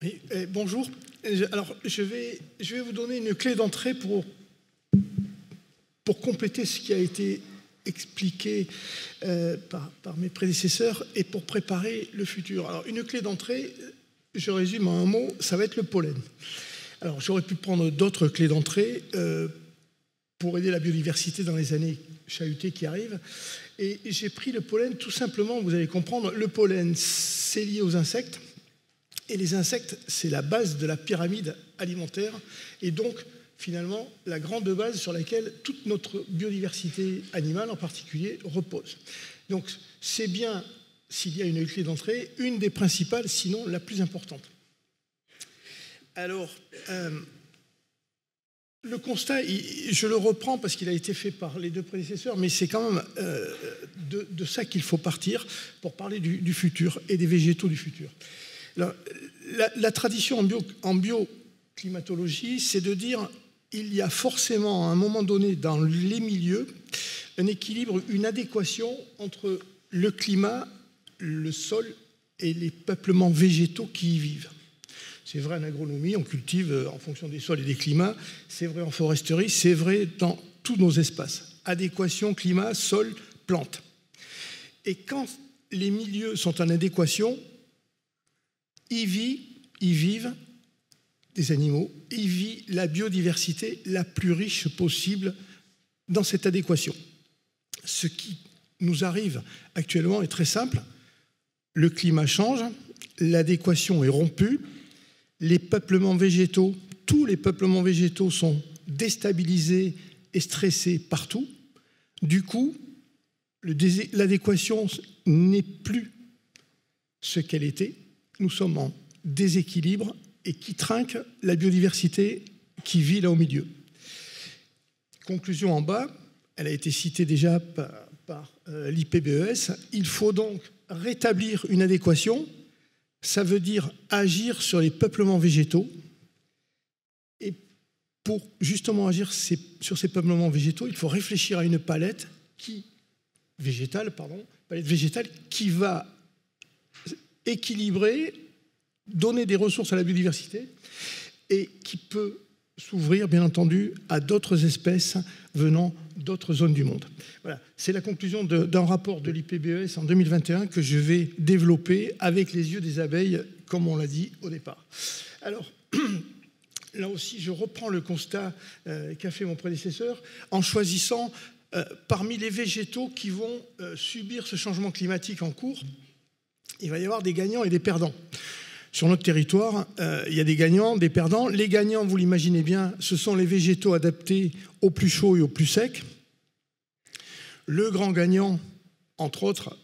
Oui, bonjour. Alors, je vais vous donner une clé d'entrée pour compléter ce qui a été expliqué par mes prédécesseurs et pour préparer le futur. Alors, une clé d'entrée, je résume en un mot, ça va être le pollen. Alors, j'aurais pu prendre d'autres clés d'entrée pour aider la biodiversité dans les années chahutées qui arrivent. Et j'ai pris le pollen tout simplement, vous allez comprendre, le pollen, c'est lié aux insectes. Et les insectes, c'est la base de la pyramide alimentaire et donc, finalement, la grande base sur laquelle toute notre biodiversité animale, en particulier, repose. Donc, c'est bien, s'il y a une clé d'entrée, une des principales, sinon la plus importante. Alors, le constat, je le reprends parce qu'il a été fait par les deux prédécesseurs, mais c'est quand même de ça qu'il faut partir pour parler du futur et des végétaux du futur. Alors, la tradition en bioclimatologie, c'est de dire qu'il y a forcément à un moment donné dans les milieux un équilibre, une adéquation entre le climat, le sol et les peuplements végétaux qui y vivent. C'est vrai en agronomie, on cultive en fonction des sols et des climats, c'est vrai en foresterie, c'est vrai dans tous nos espaces. Adéquation, climat, sol, plantes. Et quand les milieux sont en adéquation, y vivent des animaux, y vit la biodiversité la plus riche possible dans cette adéquation. Ce qui nous arrive actuellement est très simple. Le climat change, l'adéquation est rompue, les peuplements végétaux, tous les peuplements végétaux sont déstabilisés et stressés partout. Du coup, l'adéquation n'est plus ce qu'elle était. Nous sommes en déséquilibre et qui trinque la biodiversité qui vit là au milieu. Conclusion en bas, elle a été citée déjà par l'IPBES. Il faut donc rétablir une adéquation. Ça veut dire agir sur les peuplements végétaux. Et pour justement agir sur ces peuplements végétaux, il faut réfléchir à une palette végétale qui va équilibrer, donner des ressources à la biodiversité et qui peut s'ouvrir, bien entendu, à d'autres espèces venant d'autres zones du monde. Voilà. C'est la conclusion d'un rapport de l'IPBES en 2021 que je vais développer avec les yeux des abeilles, comme on l'a dit au départ. Alors, là aussi, je reprends le constat qu'a fait mon prédécesseur en choisissant parmi les végétaux qui vont subir ce changement climatique en cours, il va y avoir des gagnants et des perdants. Sur notre territoire, il y a des gagnants, des perdants. Les gagnants, vous l'imaginez bien, ce sont les végétaux adaptés au plus chaud et au plus sec. Le grand gagnant, entre autres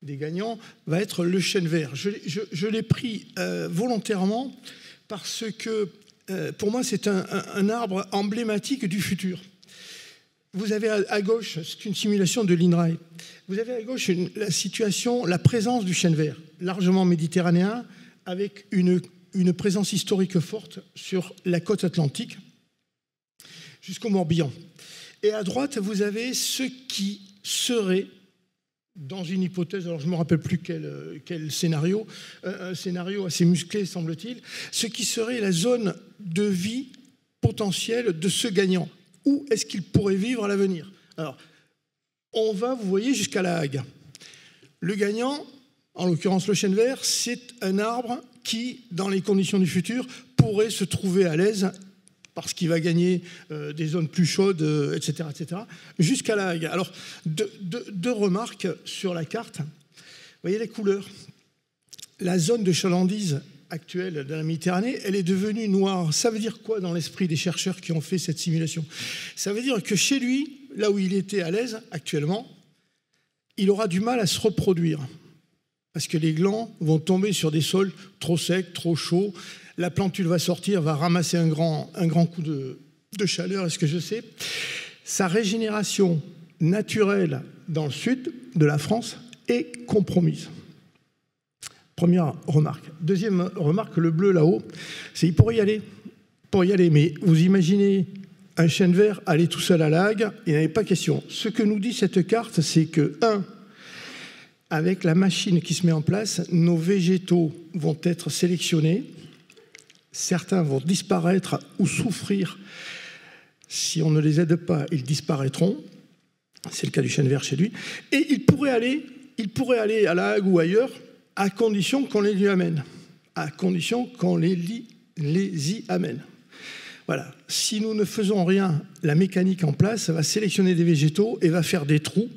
des gagnants, va être le chêne vert. Je l'ai pris volontairement parce que, pour moi, c'est un arbre emblématique du futur. Vous avez à gauche, c'est une simulation de l'INRAE, vous avez à gauche la présence du chêne vert, largement méditerranéen, avec une présence historique forte sur la côte atlantique jusqu'au Morbihan. Et à droite, vous avez ce qui serait, dans une hypothèse, alors je ne me rappelle plus quel scénario, un scénario assez musclé semble-t-il, ce qui serait la zone de vie potentielle de ce gagnant. Où est-ce qu'il pourrait vivre à l'avenir? Alors, on va, vous voyez, jusqu'à La Hague. Le gagnant, en l'occurrence le chêne vert, c'est un arbre qui, dans les conditions du futur, pourrait se trouver à l'aise parce qu'il va gagner des zones plus chaudes, etc., jusqu'à La Hague. Alors, deux remarques sur la carte. Vous voyez les couleurs. La zone de chalandise actuelle de la Méditerranée, elle est devenue noire. Ça veut dire quoi dans l'esprit des chercheurs qui ont fait cette simulation? Ça veut dire que chez lui, là où il était à l'aise actuellement, il aura du mal à se reproduire. Parce que les glands vont tomber sur des sols trop secs, trop chauds. La plantule va sortir, va ramasser un grand coup de chaleur, est-ce que je sais. Sa régénération naturelle dans le sud de la France est compromise. Première remarque. Deuxième remarque, le bleu là-haut, c'est il pourrait y aller. Mais vous imaginez un chêne vert aller tout seul à La Hague, il n'y avait pas question. Ce que nous dit cette carte, c'est que, avec la machine qui se met en place, nos végétaux vont être sélectionnés Certains vont disparaître ou souffrir. Si on ne les aide pas, ils disparaîtront. C'est le cas du chêne vert chez lui. Et ils pourraient aller à La Hague ou ailleurs, à condition qu'on les y amène. À condition qu'on les y amène. Voilà. Si nous ne faisons rien, la mécanique en place va sélectionner des végétaux et va faire des trous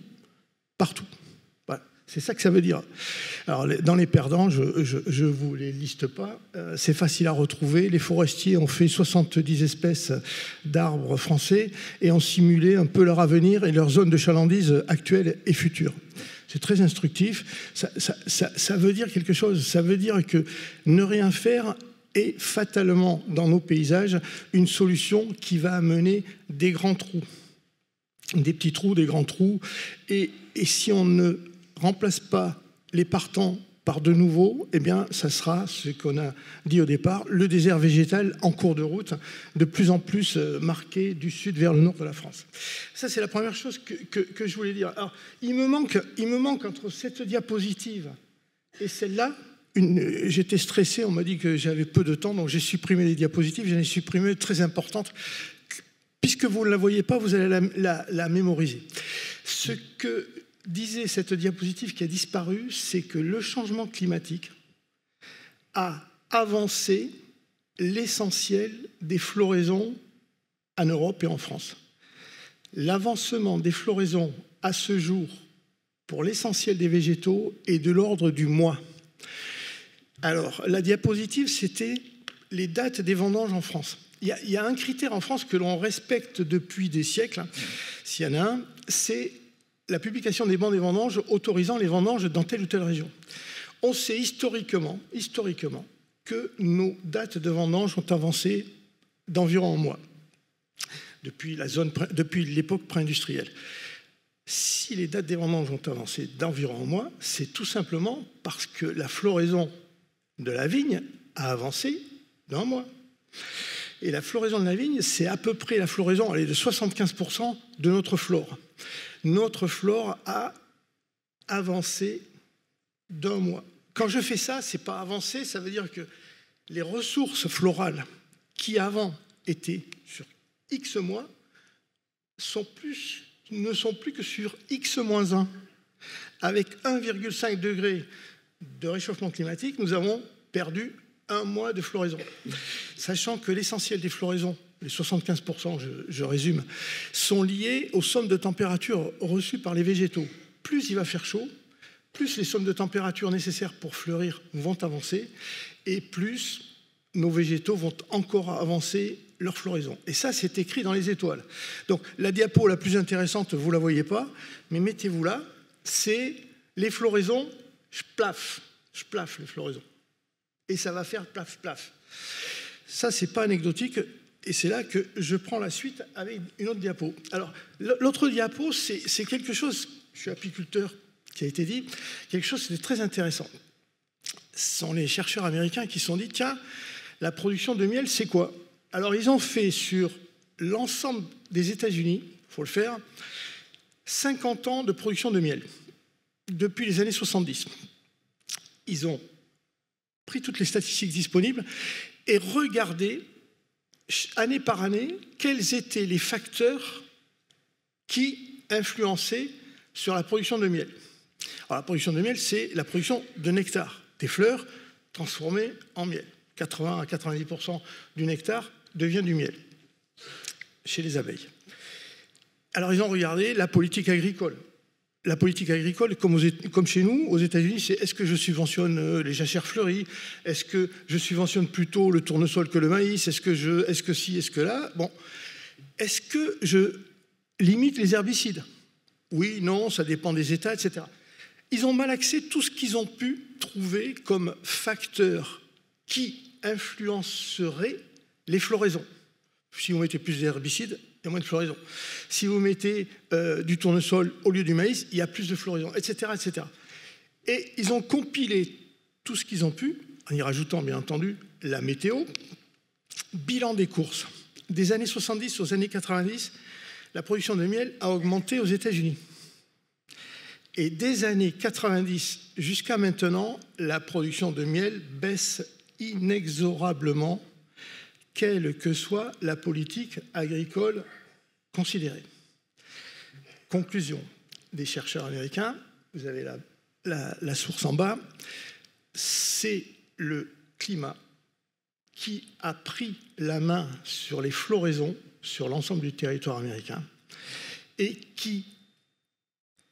partout. Voilà. C'est ça que ça veut dire. Alors, dans les perdants, je ne vous les liste pas. C'est facile à retrouver. Les forestiers ont fait 70 espèces d'arbres français et ont simulé un peu leur avenir et leur zone de chalandise actuelle et future. C'est très instructif. Ça veut dire quelque chose. Ça veut dire que ne rien faire est fatalement, dans nos paysages, une solution qui va amener des grands trous. Des petits trous, des grands trous. Et si on ne remplace pas les partants par de nouveaux, eh bien, ça sera ce qu'on a dit au départ, le désert végétal en cours de route, de plus en plus marqué du sud vers le nord de la France. Ça, c'est la première chose que je voulais dire. Alors, il me manque entre cette diapositive et celle-là, j'étais stressé, on m'a dit que j'avais peu de temps, donc j'ai supprimé les diapositives, j'en ai supprimé très importantes. Puisque vous ne la voyez pas, vous allez la mémoriser. Ce que disait cette diapositive qui a disparu, c'est que le changement climatique a avancé l'essentiel des floraisons en Europe et en France. L'avancement des floraisons à ce jour, pour l'essentiel des végétaux, est de l'ordre du mois. Alors, la diapositive, c'était les dates des vendanges en France. Il y a un critère en France que l'on respecte depuis des siècles, s'il y en a un, c'est la publication des bancs des vendanges autorisant les vendanges dans telle ou telle région. On sait historiquement que nos dates de vendange ont avancé d'environ un mois, depuis l'époque pré-industrielle. Si les dates des vendanges ont avancé d'environ un mois, c'est tout simplement parce que la floraison de la vigne a avancé d'un mois. Et la floraison de la vigne, c'est à peu près la floraison de 75% de notre flore. Notre flore a avancé d'un mois. Quand je fais ça, c'est pas avancé, ça veut dire que les ressources florales qui avant étaient sur X mois ne sont plus que sur X-1. Avec 1,5 degré de réchauffement climatique, nous avons perdu un mois de floraison. Sachant que l'essentiel des floraisons, les 75%, je résume, sont liés aux sommes de température reçues par les végétaux. Plus il va faire chaud, plus les sommes de température nécessaires pour fleurir vont avancer, et plus nos végétaux vont encore avancer leur floraison. Et ça, c'est écrit dans les étoiles. Donc, la diapo la plus intéressante, vous ne la voyez pas, mais mettez-vous là, c'est les floraisons, je plaffe les floraisons. Et ça va faire plaf, plaf. Ça, c'est pas anecdotique, et c'est là que je prends la suite avec une autre diapo. Alors, l'autre diapo, c'est quelque chose, je suis apiculteur, qui a été dit, quelque chose de très intéressant. Ce sont les chercheurs américains qui se sont dit, tiens, la production de miel, c'est quoi? Alors, ils ont fait sur l'ensemble des États-Unis, il faut le faire, 50 ans de production de miel, depuis les années 70. Ils ont pris toutes les statistiques disponibles et regardé, année par année, quels étaient les facteurs qui influençaient sur la production de miel. Alors, la production de miel, c'est la production de nectar, des fleurs transformées en miel. 80 à 90% du nectar devient du miel chez les abeilles. Alors, ils ont regardé la politique agricole. La politique agricole, comme chez nous, aux États-Unis, c'est est-ce que je subventionne les jachères fleuries? Est-ce que je subventionne plutôt le tournesol que le maïs? Est-ce que si, est-ce que là? Bon. Est-ce que je limite les herbicides? Oui, non, ça dépend des États, etc. Ils ont malaxé tout ce qu'ils ont pu trouver comme facteurs qui influenceraient les floraisons. Si vous mettez plus d'herbicides, il y a moins de floraison. Si vous mettez du tournesol au lieu du maïs, il y a plus de floraison, etc., etc. Et ils ont compilé tout ce qu'ils ont pu, en y rajoutant bien entendu la météo. Bilan des courses. Des années 70 aux années 90, la production de miel a augmenté aux États-Unis. Et des années 90 jusqu'à maintenant, la production de miel baisse inexorablement quelle que soit la politique agricole considérée. Conclusion des chercheurs américains, vous avez la source en bas, c'est le climat qui a pris la main sur les floraisons sur l'ensemble du territoire américain et qui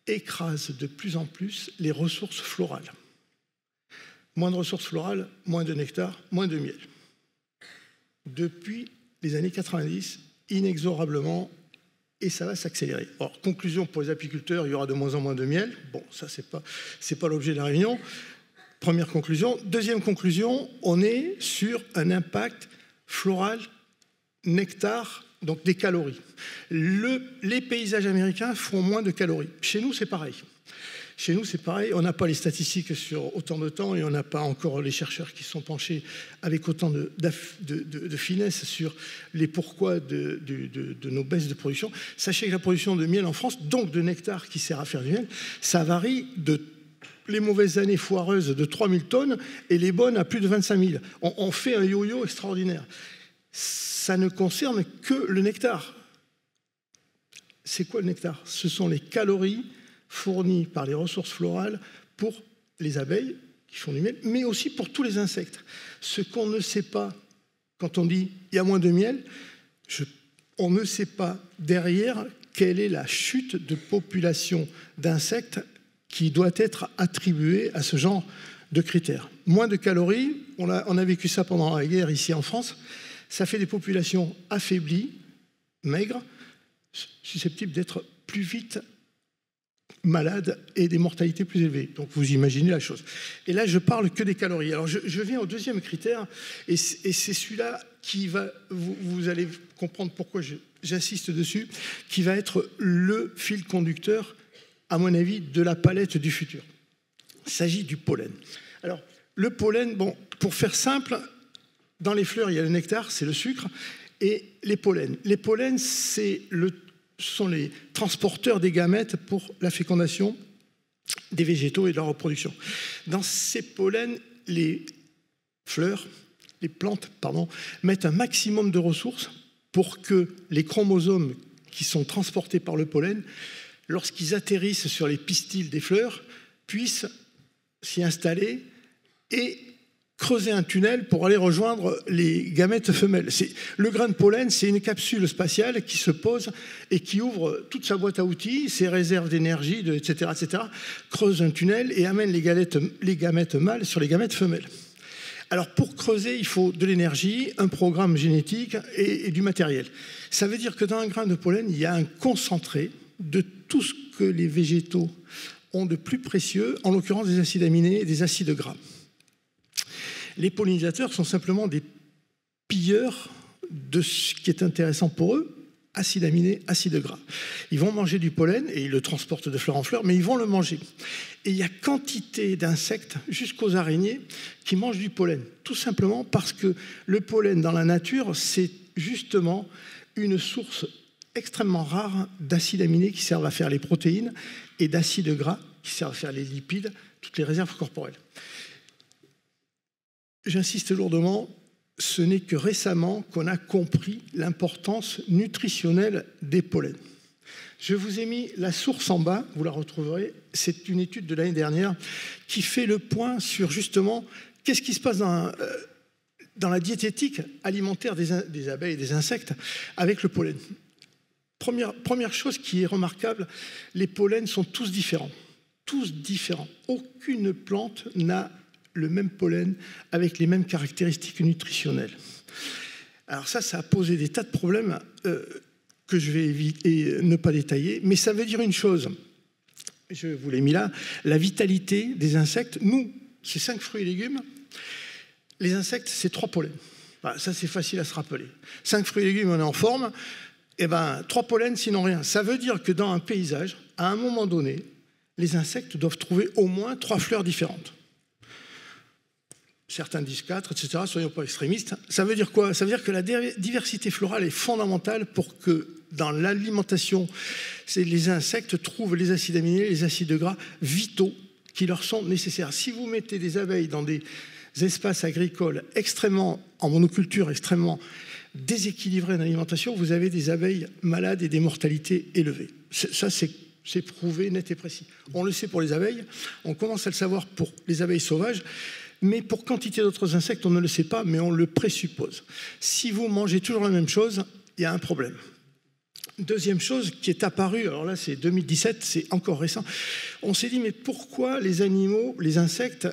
écrase de plus en plus les ressources florales. Moins de ressources florales, moins de nectar, moins de miel. Depuis les années 90, inexorablement, et ça va s'accélérer. Alors, conclusion pour les apiculteurs, il y aura de moins en moins de miel. Bon, ça, c'est pas l'objet de la réunion. Première conclusion. Deuxième conclusion, on est sur un impact floral, nectar, donc des calories. Les paysages américains font moins de calories. Chez nous, c'est pareil. Chez nous, c'est pareil. On n'a pas les statistiques sur autant de temps et on n'a pas encore les chercheurs qui sont penchés avec autant de finesse sur les pourquoi de nos baisses de production. Sachez que la production de miel en France, donc de nectar qui sert à faire du miel, ça varie de les mauvaises années foireuses de 3000 tonnes et les bonnes à plus de 25 000. On fait un yo-yo extraordinaire. Ça ne concerne que le nectar. C'est quoi le nectar? Ce sont les calories fournies par les ressources florales pour les abeilles qui font du miel, mais aussi pour tous les insectes. Ce qu'on ne sait pas, quand on dit il y a moins de miel, on ne sait pas derrière quelle est la chute de population d'insectes qui doit être attribuée à ce genre de critères. Moins de calories, on a vécu ça pendant la guerre ici en France, ça fait des populations affaiblies, maigres, susceptibles d'être plus vite malades et des mortalités plus élevées. Donc vous imaginez la chose. Et là, je parle que des calories. Alors je viens au deuxième critère, et c'est celui-là qui va, vous allez comprendre pourquoi j'insiste dessus, qui va être le fil conducteur, à mon avis, de la palette du futur. Il s'agit du pollen. Alors, le pollen, bon, pour faire simple, dans les fleurs, il y a le nectar, c'est le sucre, et les pollens. Les pollens, sont les transporteurs des gamètes pour la fécondation des végétaux et de leur reproduction. Dans ces pollens, les plantes, mettent un maximum de ressources pour que les chromosomes qui sont transportés par le pollen, lorsqu'ils atterrissent sur les pistils des fleurs, puissent s'y installer et creuser un tunnel pour aller rejoindre les gamètes femelles. Le grain de pollen, c'est une capsule spatiale qui se pose et qui ouvre toute sa boîte à outils, ses réserves d'énergie, etc., creuse un tunnel et amène les gamètes mâles sur les gamètes femelles. Alors pour creuser, il faut de l'énergie, un programme génétique et du matériel. Ça veut dire que dans un grain de pollen, il y a un concentré de tout ce que les végétaux ont de plus précieux, en l'occurrence des acides aminés et des acides gras. Les pollinisateurs sont simplement des pilleurs de ce qui est intéressant pour eux, acides aminés, acides gras. Ils vont manger du pollen et ils le transportent de fleur en fleur, mais ils vont le manger. Et il y a quantité d'insectes, jusqu'aux araignées, qui mangent du pollen, tout simplement parce que le pollen dans la nature, c'est justement une source extrêmement rare d'acides aminés qui servent à faire les protéines et d'acides gras qui servent à faire les lipides, toutes les réserves corporelles. J'insiste lourdement, ce n'est que récemment qu'on a compris l'importance nutritionnelle des pollens. Je vous ai mis la source en bas, vous la retrouverez, c'est une étude de l'année dernière qui fait le point sur justement qu'est-ce qui se passe dans la diététique alimentaire des abeilles et des insectes avec le pollen. Première chose qui est remarquable, les pollens sont tous différents. Tous différents. Aucune plante n'a le même pollen avec les mêmes caractéristiques nutritionnelles. Alors ça a posé des tas de problèmes que je vais éviter ne pas détailler, mais ça veut dire une chose, je vous l'ai mis là, la vitalité des insectes. Nous, c'est 5 fruits et légumes, les insectes, c'est 3 pollens. Voilà, ça, c'est facile à se rappeler. 5 fruits et légumes, on est en forme, et 3 pollens, sinon rien. Ça veut dire que dans un paysage, à un moment donné, les insectes doivent trouver au moins 3 fleurs différentes. Certains disent 4, etc., soyons pas extrémistes. Ça veut dire quoi? Ça veut dire que la diversité florale est fondamentale pour que dans l'alimentation, les insectes trouvent les acides aminés, les acides gras vitaux qui leur sont nécessaires. Si vous mettez des abeilles dans des espaces agricoles extrêmement, en monoculture, extrêmement déséquilibré en alimentation, vous avez des abeilles malades et des mortalités élevées. Ça, c'est prouvé, net et précis. On le sait pour les abeilles, on commence à le savoir pour les abeilles sauvages, mais pour quantité d'autres insectes, on ne le sait pas, mais on le présuppose. Si vous mangez toujours la même chose, il y a un problème. Deuxième chose qui est apparue, alors là c'est 2017, c'est encore récent, on s'est dit mais pourquoi les animaux, les insectes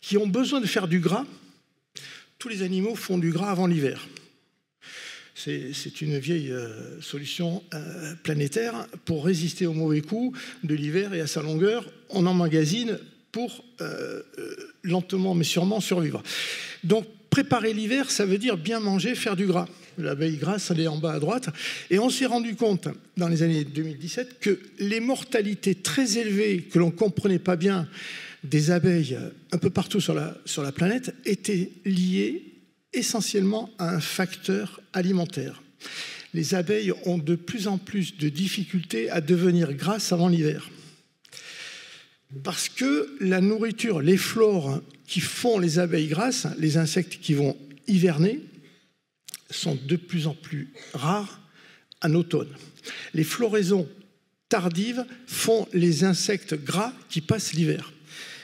qui ont besoin de faire du gras, tous les animaux font du gras avant l'hiver. C'est une vieille solution planétaire pour résister aux mauvais coups de l'hiver et à sa longueur, on emmagasine pour lentement mais sûrement survivre. Donc préparer l'hiver, ça veut dire bien manger, faire du gras. L'abeille grasse, elle est en bas à droite. Et on s'est rendu compte, dans les années 2017, que les mortalités très élevées, que l'on ne comprenait pas bien, des abeilles un peu partout sur la planète, étaient liées essentiellement à un facteur alimentaire. Les abeilles ont de plus en plus de difficultés à devenir grasses avant l'hiver. Parce que la nourriture, les flores qui font les abeilles grasses, les insectes qui vont hiverner, sont de plus en plus rares en automne. Les floraisons tardives font les insectes gras qui passent l'hiver.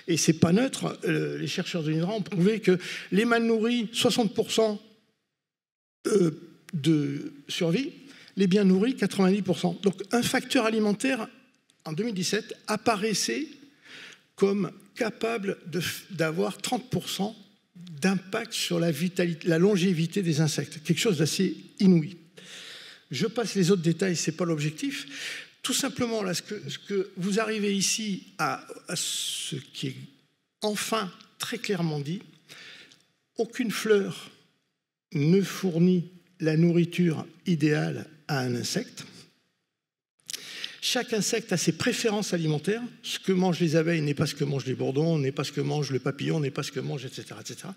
Et c'est pas neutre, les chercheurs de l'INRA ont prouvé que les mal nourris, 60% de survie, les bien nourris, 90%. Donc un facteur alimentaire, en 2017, apparaissait comme capable d'avoir 30% d'impact sur la longévité des insectes, quelque chose d'assez inouï. Je passe les autres détails, ce n'est pas l'objectif. Tout simplement, là, ce que vous arrivez ici à ce qui est enfin très clairement dit, aucune fleur ne fournit la nourriture idéale à un insecte. Chaque insecte a ses préférences alimentaires. Ce que mangent les abeilles n'est pas ce que mangent les bourdons, n'est pas ce que mange le papillon, n'est pas ce que mange, etc., etc.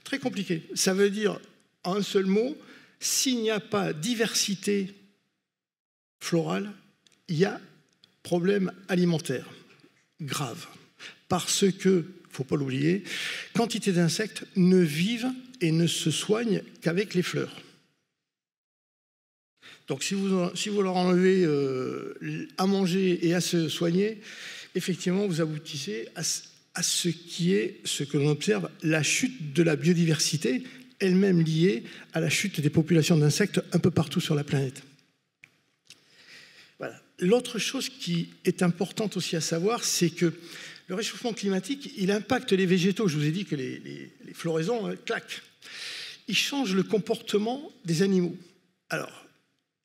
Très compliqué. Ça veut dire, en un seul mot, s'il n'y a pas diversité florale, il y a problème alimentaire grave. Parce que, il ne faut pas l'oublier, quantité d'insectes ne vivent et ne se soignent qu'avec les fleurs. Donc si vous leur enlevez à manger et à se soigner, effectivement, vous aboutissez à ce que l'on observe, la chute de la biodiversité, elle-même liée à la chute des populations d'insectes un peu partout sur la planète. Voilà. L'autre chose qui est importante aussi à savoir, c'est que le réchauffement climatique, il impacte les végétaux. Je vous ai dit que les floraisons claquent. Il change le comportement des animaux. Alors,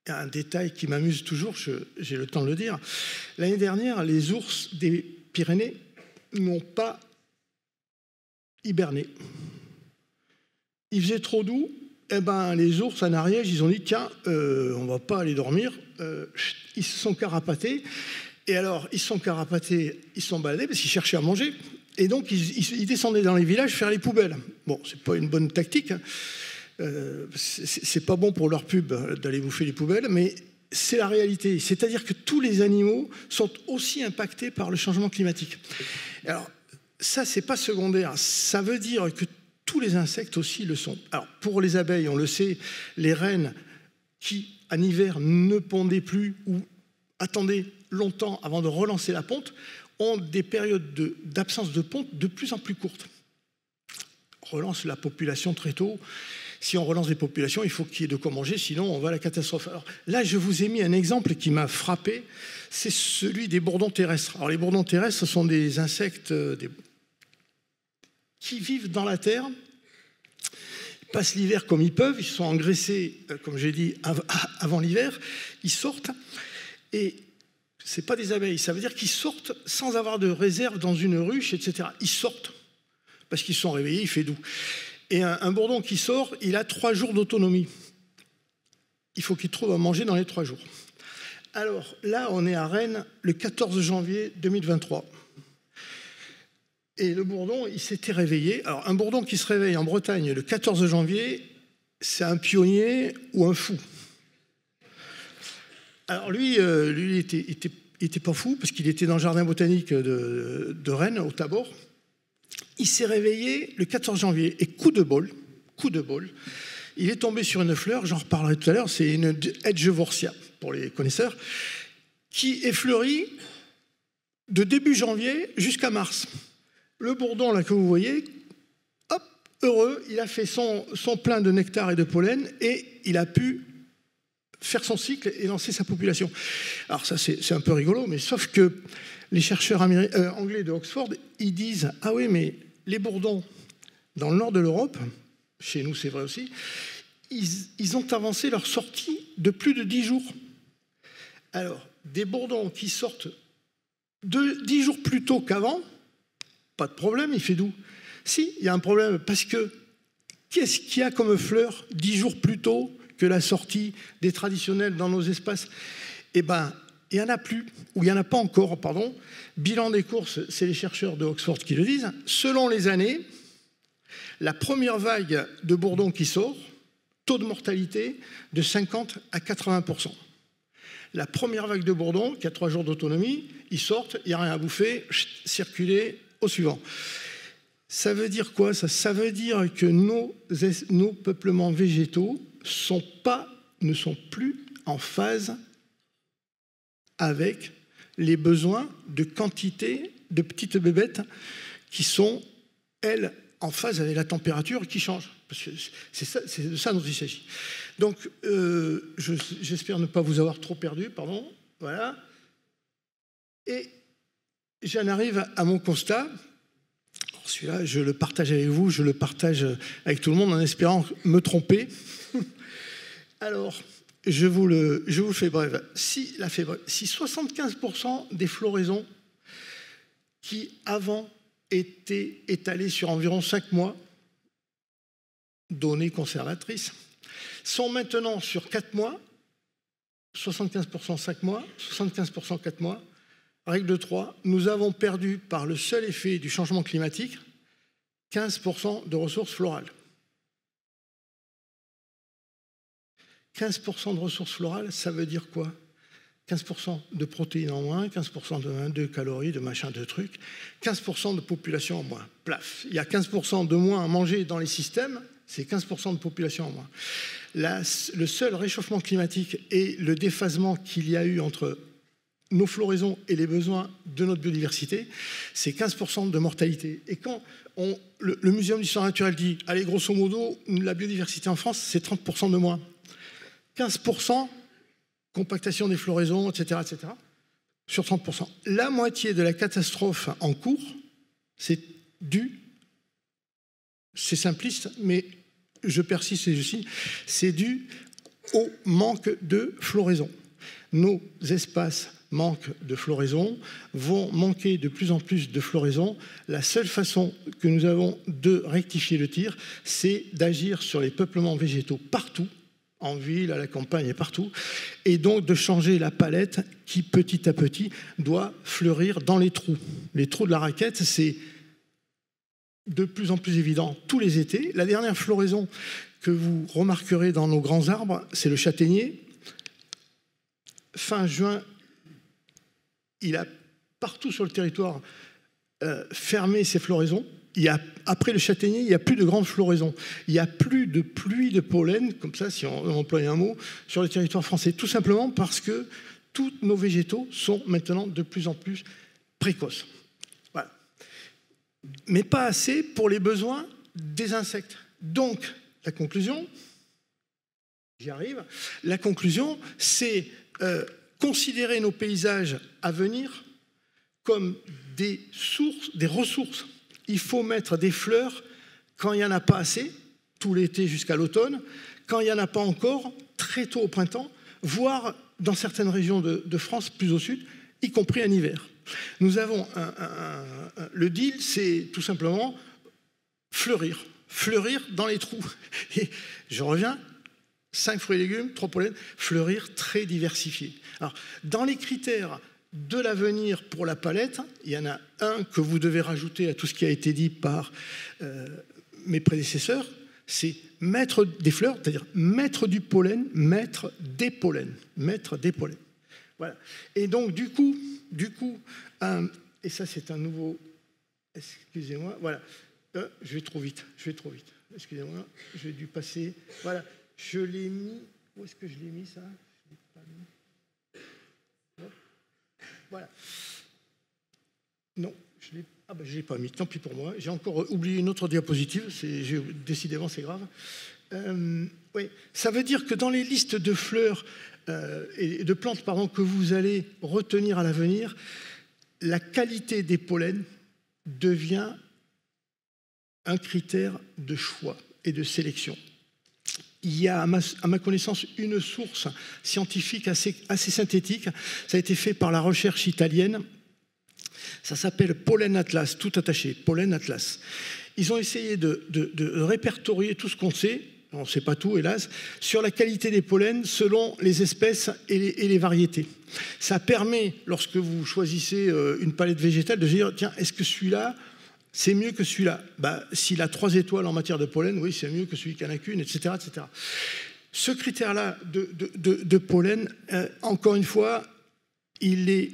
il y a un détail qui m'amuse toujours, j'ai le temps de le dire. L'année dernière, les ours des Pyrénées n'ont pas hiberné. Il faisait trop doux, et ben les ours en Ariège, ils ont dit tiens, on va pas aller dormir. Ils se sont carapatés. Et alors, ils se sont carapatés, ils se sont baladés parce qu'ils cherchaient à manger. Et donc, ils descendaient dans les villages faire les poubelles. Bon, c'est pas une bonne tactique. C'est pas bon pour leur pub d'aller bouffer les poubelles, mais c'est la réalité. C'est-à-dire que tous les animaux sont aussi impactés par le changement climatique. Alors, ça, c'est pas secondaire. Ça veut dire que tous les insectes aussi le sont. Alors, pour les abeilles, on le sait, les reines qui, en hiver, ne pondaient plus ou attendaient longtemps avant de relancer la ponte, ont des périodes d'absence de ponte de plus en plus courtes. On relance la population très tôt. Si on relance les populations, il faut qu'il y ait de quoi manger, sinon on va à la catastrophe. Alors là, je vous ai mis un exemple qui m'a frappé, c'est celui des bourdons terrestres. Alors les bourdons terrestres, ce sont des insectes qui vivent dans la terre, ils passent l'hiver comme ils peuvent, ils sont engraissés, comme j'ai dit, avant l'hiver, ils sortent, et ce n'est pas des abeilles, ça veut dire qu'ils sortent sans avoir de réserve dans une ruche, etc. Ils sortent, parce qu'ils sont réveillés, il fait doux. Et un bourdon qui sort, il a 3 jours d'autonomie. Il faut qu'il trouve à manger dans les 3 jours. Alors là, on est à Rennes le 14 janvier 2023. Et le bourdon, il s'était réveillé. Alors un bourdon qui se réveille en Bretagne le 14 janvier, c'est un pionnier ou un fou. Alors lui, il était pas fou, parce qu'il était dans le jardin botanique de Rennes, au Tabor. Il s'est réveillé le 14 janvier et coup de bol, coup de bol. Il est tombé sur une fleur, j'en reparlerai tout à l'heure, c'est une Edgeworthia, pour les connaisseurs, qui est fleurie de début janvier jusqu'à mars. Le bourdon, là, que vous voyez, hop, heureux, il a fait son plein de nectar et de pollen, et il a pu faire son cycle et lancer sa population. Alors ça, c'est un peu rigolo, mais sauf que les chercheurs anglais de Oxford, ils disent « Ah oui, mais les bourdons, dans le nord de l'Europe, chez nous c'est vrai aussi, ils ont avancé leur sortie de plus de 10 jours. » Alors, des bourdons qui sortent 10 jours plus tôt qu'avant, pas de problème, il fait doux. Si, il y a un problème, parce que qu'est-ce qu'il y a comme fleur 10 jours plus tôt que la sortie des traditionnels dans nos espaces? Eh bien, il n'y en a plus, ou il n'y en a pas encore, pardon. Bilan des courses, c'est les chercheurs de Oxford qui le disent. Selon les années, la première vague de bourdons qui sort, taux de mortalité de 50 à 80%. La première vague de bourdons, qui a 3 jours d'autonomie, ils sortent, il n'y a rien à bouffer, circuler au suivant. Ça veut dire quoi ça? Ça veut dire que nos peuplements végétaux ne sont plus en phase avec les besoins de quantité de petites bébêtes qui sont, elles, en phase avec la température qui change. Parce que c'est de ça dont il s'agit. Donc, j'espère ne pas vous avoir trop perdu, pardon. Voilà. Et j'en arrive à mon constat. Celui-là, je le partage avec vous, je le partage avec tout le monde en espérant me tromper. Alors, je vous le fais bref. Si 75% des floraisons qui avant étaient étalées sur environ 5 mois, données conservatrices, sont maintenant sur 4 mois, 75% 5 mois, 75% 4 mois. Règle de 3, nous avons perdu par le seul effet du changement climatique 15% de ressources florales. 15% de ressources florales, ça veut dire quoi? 15% de protéines en moins, 15% de calories, de machin, de trucs, 15% de population en moins. Plaf. Il y a 15% de moins à manger dans les systèmes, c'est 15% de population en moins. Le seul réchauffement climatique et le déphasement qu'il y a eu entre nos floraisons et les besoins de notre biodiversité, c'est 15% de mortalité. Et quand le Muséum d'histoire naturelle dit, allez, grosso modo, la biodiversité en France, c'est 30% de moins. 15%, compactation des floraisons, etc., etc., sur 30%. La moitié de la catastrophe en cours, c'est simpliste, mais je persiste et je signe, c'est dû au manque de floraison. Nos espaces manquent de floraison, vont manquer de plus en plus de floraison. La seule façon que nous avons de rectifier le tir, c'est d'agir sur les peuplements végétaux partout, en ville, à la campagne et partout, et donc de changer la palette qui, petit à petit, doit fleurir dans les trous. Les trous de la raquette, c'est de plus en plus évident tous les étés. La dernière floraison que vous remarquerez dans nos grands arbres, c'est le châtaignier. Fin juin, il a partout sur le territoire fermé ses floraisons. Après le châtaignier, il n'y a plus de grandes floraisons. Il n'y a plus de pluie de pollen, comme ça, si on emploie un mot, sur le territoire français. Tout simplement parce que tous nos végétaux sont maintenant de plus en plus précoces. Voilà. Mais pas assez pour les besoins des insectes. Donc, la conclusion, j'y arrive, la conclusion, c'est considérer nos paysages à venir comme des ressources. Il faut mettre des fleurs quand il n'y en a pas assez, tout l'été jusqu'à l'automne, quand il n'y en a pas encore, très tôt au printemps, voire dans certaines régions de France, plus au sud, y compris en hiver. Nous avons le deal, c'est tout simplement fleurir dans les trous. Et je reviens, 5 fruits et légumes, 3 pollens, fleurir très diversifié. Alors, dans les critères de l'avenir pour la palette, il y en a un que vous devez rajouter à tout ce qui a été dit par mes prédécesseurs, c'est mettre des fleurs, c'est-à-dire mettre du pollen, mettre des pollens. Voilà. Et donc, du coup, et ça c'est un nouveau, excusez-moi, voilà, je vais trop vite. excusez-moi, j'ai dû passer. Voilà, je l'ai mis. Où est-ce que je l'ai mis ça? Je l'ai pas mis. Non. Voilà. Non, je l'ai. Ah ben, je l'ai pas mis. Tant pis pour moi. J'ai encore oublié une autre diapositive. Décidément, c'est grave. Oui, ça veut dire que dans les listes de fleurs et de plantes, pardon, que vous allez retenir à l'avenir, la qualité des pollens devient un critère de choix et de sélection. Il y a, à ma connaissance, une source scientifique assez synthétique. Ça a été fait par la recherche italienne. Ça s'appelle Pollen Atlas, tout attaché, Pollen Atlas. Ils ont essayé de répertorier tout ce qu'on sait, on ne sait pas tout, hélas, sur la qualité des pollens selon les espèces et les variétés. Ça permet, lorsque vous choisissez une palette végétale, de dire, tiens, est-ce que celui-là, c'est mieux que celui-là? S'il a 3 étoiles en matière de pollen, oui, c'est mieux que celui qui n'en a qu'une, etc., etc. Ce critère-là de pollen, encore une fois, il est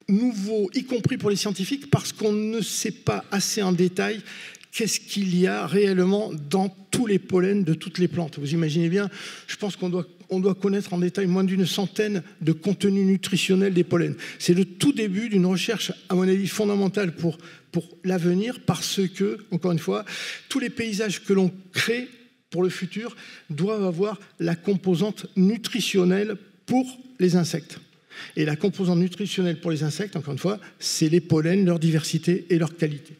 nouveau, y compris pour les scientifiques, parce qu'on ne sait pas assez en détail qu'est-ce qu'il y a réellement dans tous les pollens de toutes les plantes. Vous imaginez bien, je pense qu'on doit connaître en détail moins d'une centaine de contenus nutritionnels des pollens. C'est le tout début d'une recherche, à mon avis, fondamentale pour l'avenir, parce que, encore une fois, tous les paysages que l'on crée pour le futur doivent avoir la composante nutritionnelle pour les insectes. Et la composante nutritionnelle pour les insectes, encore une fois, c'est les pollens, leur diversité et leur qualité.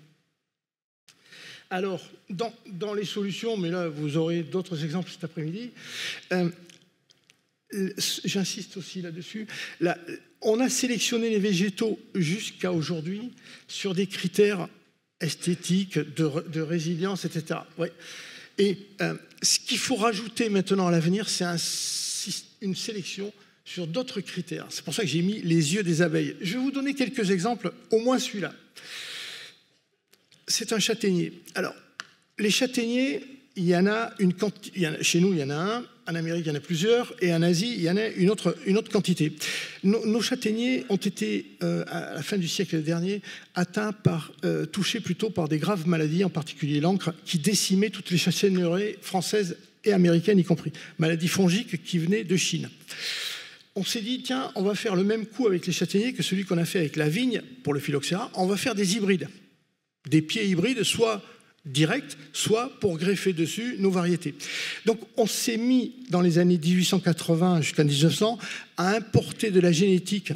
Alors, dans les solutions, mais là, vous aurez d'autres exemples cet après-midi, j'insiste aussi là-dessus, on a sélectionné les végétaux jusqu'à aujourd'hui sur des critères esthétiques, de résilience, etc. Ouais. Et ce qu'il faut rajouter maintenant à l'avenir, c'est une sélection sur d'autres critères. C'est pour ça que j'ai mis les yeux des abeilles. Je vais vous donner quelques exemples, au moins celui-là. C'est un châtaignier. Alors, les châtaigniers, il y en a chez nous, il y en a un, en Amérique, il y en a plusieurs, et en Asie, il y en a une autre quantité. Nos châtaigniers ont été, à la fin du siècle dernier, touchés plutôt par des graves maladies, en particulier l'encre, qui décimaient toutes les châtaigneraies françaises et américaines y compris. Maladies fongiques qui venaient de Chine. On s'est dit, tiens, on va faire le même coup avec les châtaigniers que celui qu'on a fait avec la vigne pour le phylloxéra. On va faire des hybrides. Des pieds hybrides, soit directs, soit pour greffer dessus nos variétés. Donc on s'est mis, dans les années 1880 jusqu'à 1900, à importer de la génétique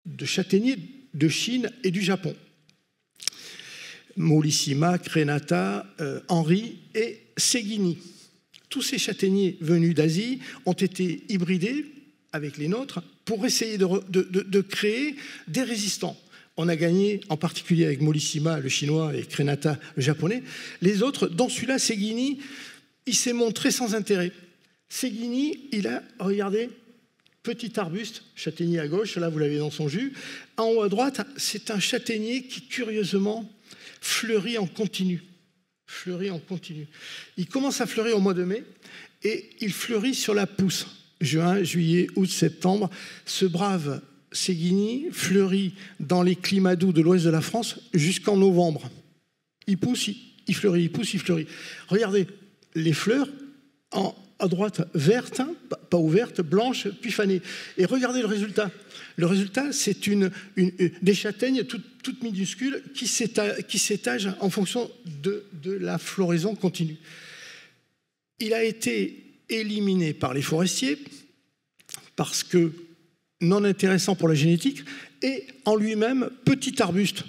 de châtaigniers de Chine et du Japon. Mollissima, Crenata, Henri et Seguini. Tous ces châtaigniers venus d'Asie ont été hybridés avec les nôtres pour essayer de créer des résistants. On a gagné, en particulier avec Mollissima, le chinois, et Crenata, le japonais. Les autres, dont celui-là, Seguini, il s'est montré sans intérêt. Seguini, il a, regardez, petit arbuste, châtaignier à gauche, là vous l'avez dans son jus. En haut à droite, c'est un châtaignier qui, curieusement, fleurit en continu. Fleurit en continu. Il commence à fleurir au mois de mai et il fleurit sur la pousse. Juin, juillet, août, septembre. Ce brave Seguini fleurit dans les climats doux de l'ouest de la France jusqu'en novembre. Il pousse, il fleurit, il pousse, il fleurit. Regardez, les fleurs à droite vertes, pas ouvertes, blanches, puis fanées. Et regardez le résultat. Le résultat, c'est des châtaignes toutes minuscules qui s'étagent en fonction de la floraison continue. Il a été éliminé par les forestiers parce que non intéressant pour la génétique, et en lui-même, petit arbuste.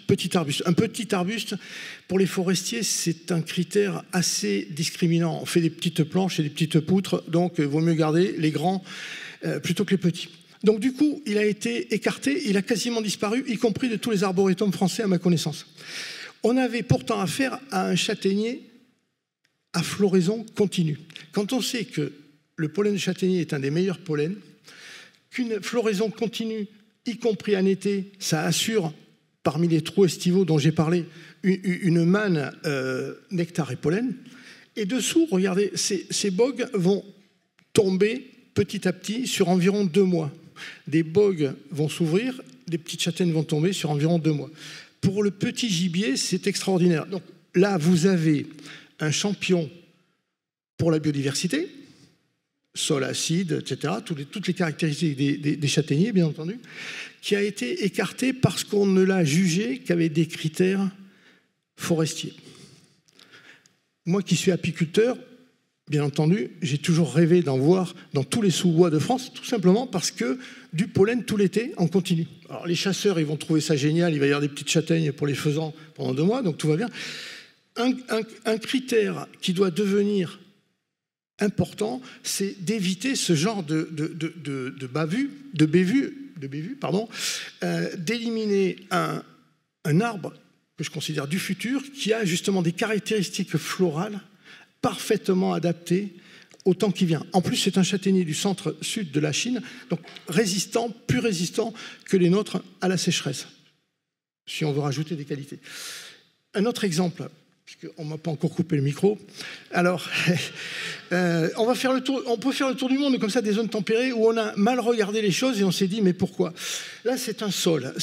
Un petit arbuste, pour les forestiers, c'est un critère assez discriminant. On fait des petites planches et des petites poutres, donc il vaut mieux garder les grands plutôt que les petits. Donc du coup, il a été écarté, il a quasiment disparu, y compris de tous les arboretums français à ma connaissance. On avait pourtant affaire à un châtaignier à floraison continue. Quand on sait que le pollen de châtaignier est un des meilleurs pollens, qu'une floraison continue, y compris en été, ça assure, parmi les trous estivaux dont j'ai parlé, une manne nectar et pollen. Et dessous, regardez, ces bogues vont tomber petit à petit sur environ 2 mois. Des bogues vont s'ouvrir, des petites châtaignes vont tomber sur environ 2 mois. Pour le petit gibier, c'est extraordinaire. Donc là, vous avez un champion pour la biodiversité, sol acide, etc., toutes les caractéristiques des châtaigniers, bien entendu, qui a été écarté parce qu'on ne l'a jugé qu'avec des critères forestiers. Moi qui suis apiculteur, bien entendu, j'ai toujours rêvé d'en voir dans tous les sous-bois de France, tout simplement parce que du pollen tout l'été, en continu. Alors les chasseurs, ils vont trouver ça génial, il va y avoir des petites châtaignes pour les faisans pendant 2 mois, donc tout va bien. Un critère qui doit devenir important, c'est d'éviter ce genre de bévue, d'éliminer un arbre que je considère du futur, qui a justement des caractéristiques florales parfaitement adaptées au temps qui vient. En plus, c'est un châtaignier du centre-sud de la Chine, donc résistant, plus résistant que les nôtres à la sécheresse, si on veut rajouter des qualités. Un autre exemple, puisqu'on ne m'a pas encore coupé le micro. Alors, on peut faire le tour du monde comme ça, des zones tempérées où on a mal regardé les choses et on s'est dit, mais pourquoi? Là, c'est un sol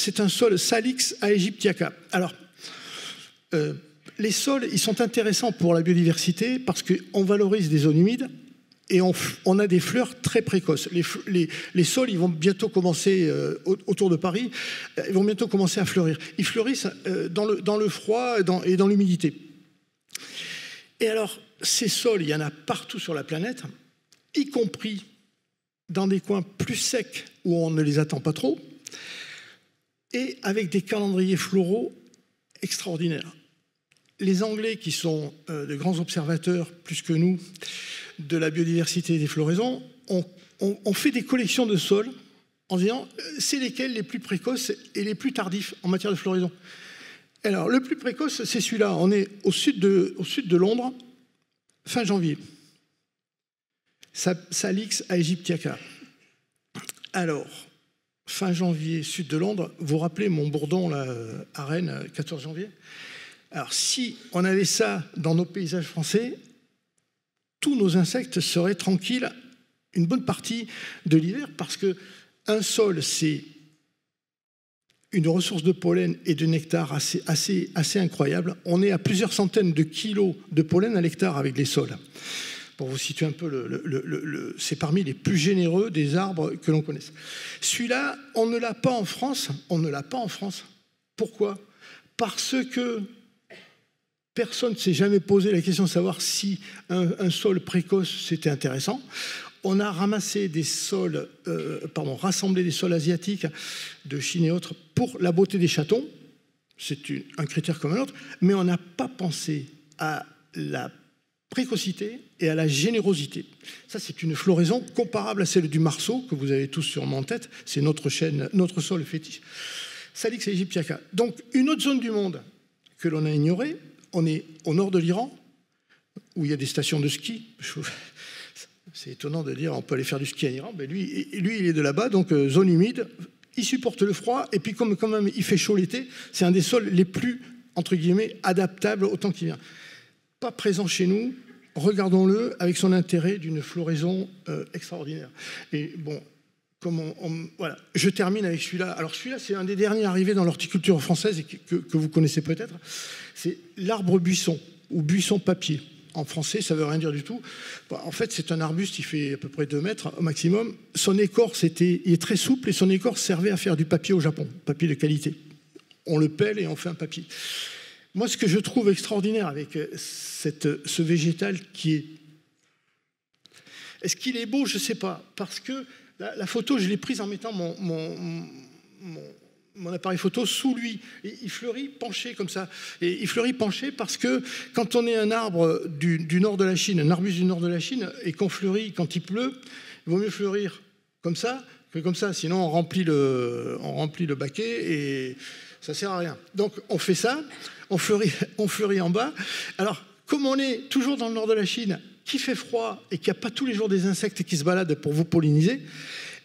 Salix aegyptiaca. Alors, les sols, ils sont intéressants pour la biodiversité parce qu'on valorise des zones humides et on a des fleurs très précoces. Les sols, ils vont bientôt commencer, autour de Paris, ils vont bientôt commencer à fleurir. Ils fleurissent dans le froid et dans l'humidité. Et alors, ces sols, il y en a partout sur la planète, y compris dans des coins plus secs où on ne les attend pas trop, et avec des calendriers floraux extraordinaires. Les Anglais, qui sont de grands observateurs, plus que nous, de la biodiversité et des floraisons, ont fait des collections de sols en disant c'est lesquels les plus précoces et les plus tardifs en matière de floraison. Alors, le plus précoce, c'est celui-là. On est au sud de Londres, fin janvier. Salix aegyptiaca. Alors, fin janvier, sud de Londres, vous vous rappelez mon bourdon là, à Rennes, 14 janvier? Alors, si on avait ça dans nos paysages français, tous nos insectes seraient tranquilles une bonne partie de l'hiver, parce qu'un sol, c'est une ressource de pollen et de nectar assez incroyable. On est à plusieurs centaines de kilos de pollen à l'hectare avec les sols. Pour vous situer un peu, c'est parmi les plus généreux des arbres que l'on connaisse. Celui-là, on ne l'a pas en France. On ne l'a pas en France. Pourquoi? Parce que personne ne s'est jamais posé la question de savoir si un sol précoce, c'était intéressant. On a ramassé des sols, rassemblé des sols asiatiques de Chine et autres pour la beauté des chatons. C'est un critère comme un autre. Mais on n'a pas pensé à la précocité et à la générosité. Ça, c'est une floraison comparable à celle du marceau, que vous avez tous sûrement en tête. C'est notre sol fétiche. Salix aegyptiaca. Donc, une autre zone du monde que l'on a ignorée, on est au nord de l'Iran, où il y a des stations de ski. C'est étonnant de dire on peut aller faire du ski en Iran, mais lui il est de là-bas, donc zone humide, il supporte le froid, et puis comme quand même il fait chaud l'été, c'est un des sols les plus, entre guillemets, adaptables au temps qui vient. Pas présent chez nous, regardons-le avec son intérêt d'une floraison extraordinaire. Et bon, voilà, je termine avec celui-là. Alors celui-là, c'est un des derniers arrivés dans l'horticulture française et que vous connaissez peut-être. C'est l'arbre buisson ou buisson papier. En français, ça ne veut rien dire du tout. En fait, c'est un arbuste qui fait à peu près 2 mètres au maximum. Son écorce il est très souple et son écorce servait à faire du papier au Japon, papier de qualité. On le pèle et on fait un papier. Moi, ce que je trouve extraordinaire avec ce végétal qui est... Est-ce qu'il est beau? Je ne sais pas. Parce que la photo, je l'ai prise en mettant mon appareil photo sous lui. Et il fleurit penché comme ça. Et il fleurit penché parce que quand on est un arbre du nord de la Chine, un arbuste du nord de la Chine, et qu'on fleurit quand il pleut, il vaut mieux fleurir comme ça que comme ça. Sinon, on remplit le baquet et ça ne sert à rien. Donc, on fait ça, on fleurit en bas. Alors, comme on est toujours dans le nord de la Chine, qui fait froid et qu'il n'y a pas tous les jours des insectes qui se baladent pour vous polliniser,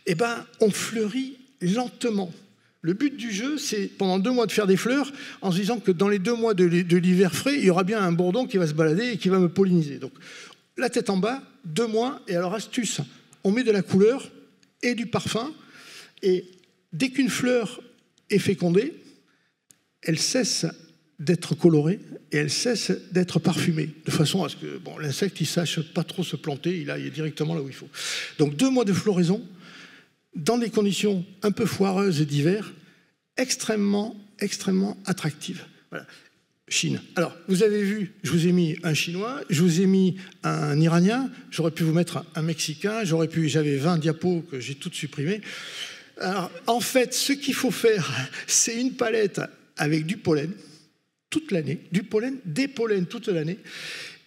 eh ben, on fleurit lentement. Le but du jeu, c'est pendant 2 mois de faire des fleurs en se disant que dans les 2 mois de l'hiver frais, il y aura bien un bourdon qui va se balader et qui va me polliniser. Donc, la tête en bas, 2 mois, et alors astuce, on met de la couleur et du parfum, et dès qu'une fleur est fécondée, elle cesse d'être colorée et elle cesse d'être parfumée, de façon à ce que l'insecte il sache pas trop se planter, il est directement là où il faut. Donc 2 mois de floraison, dans des conditions un peu foireuses d'hiver, extrêmement attractives. Voilà. Chine. Alors, vous avez vu, je vous ai mis un Chinois, je vous ai mis un Iranien, j'aurais pu vous mettre un Mexicain, j'avais 20 diapos que j'ai toutes supprimées. Alors, en fait, ce qu'il faut faire, c'est une palette avec du pollen toute l'année, des pollens toute l'année.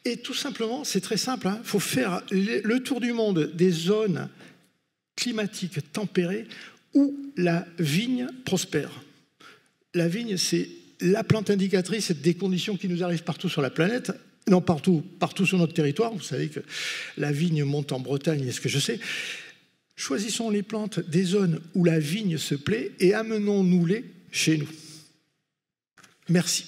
Et tout simplement, c'est très simple, il faut faire le tour du monde des zones climatiques tempérées où la vigne prospère. La vigne, c'est la plante indicatrice des conditions qui nous arrivent partout sur la planète, non partout sur notre territoire. Vous savez que la vigne monte en Bretagne, est-ce que je sais. Choisissons les plantes des zones où la vigne se plaît et amenons-nous-les chez nous. Merci.